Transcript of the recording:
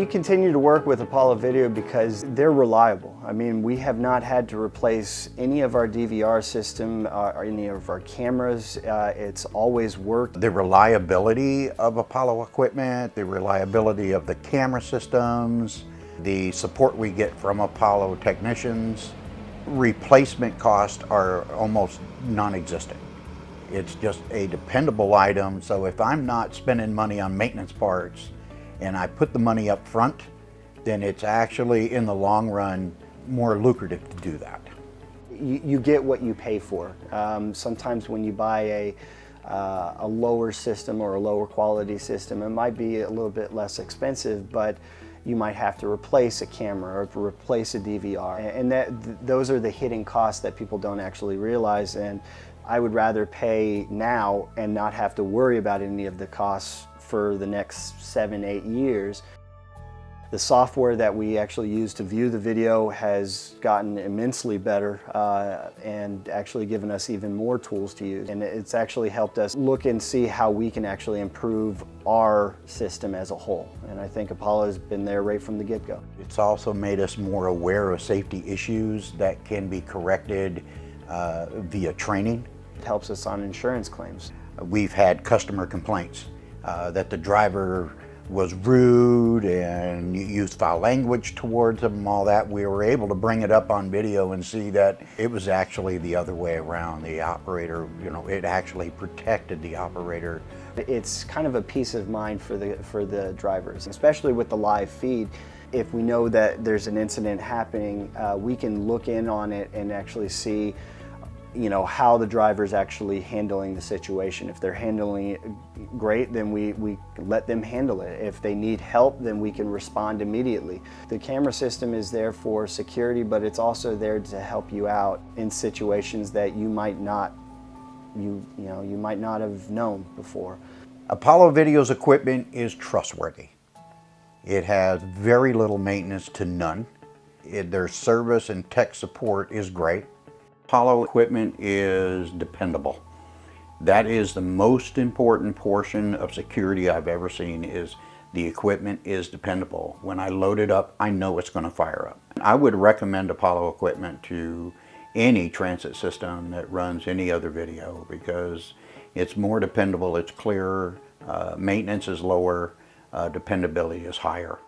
continue to work with Apollo Video because they're reliable. I mean, we have not had to replace any of our DVR system or any of our cameras. It's always worked. The reliability of Apollo equipment, the reliability of the camera systems, the support we get from Apollo technicians, replacement costs are almost non-existent. It's just a dependable item, so if I'm not spending money on maintenance parts and I put the money up front, then it's actually, in the long run, more lucrative to do that. You get what you pay for. Sometimes when you buy a lower system or a lower quality system, it might be a little bit less expensive, but you might have to replace a camera or replace a DVR. And those are the hidden costs that people don't actually realize. And I would rather pay now and not have to worry about any of the costs for the next 7-8 years. The software that we actually use to view the video has gotten immensely better and actually given us even more tools to use. And it's actually helped us look and see how we can actually improve our system as a whole. And I think Apollo has been there right from the get-go. It's also made us more aware of safety issues that can be corrected via training. It helps us on insurance claims. We've had customer complaints that the driver was rude and used foul language towards them and all that. We were able to bring it up on video and see that it was actually the other way around. The operator, it actually protected the operator. It's kind of a peace of mind for the drivers, especially with the live feed. If we know that there's an incident happening, we can look in on it and actually see how the driver's actually handling the situation. If they're handling it great, then we let them handle it. If they need help, then we can respond immediately. The camera system is there for security, but it's also there to help you out in situations that you might not have known before. Apollo Video's equipment is trustworthy. It has very little maintenance to none. Their service and tech support is great. Apollo equipment is dependable. That is the most important portion of security I've ever seen, is the equipment is dependable. When I load it up, I know it's going to fire up. I would recommend Apollo equipment to any transit system that runs any other video because it's more dependable, it's clearer, maintenance is lower, dependability is higher.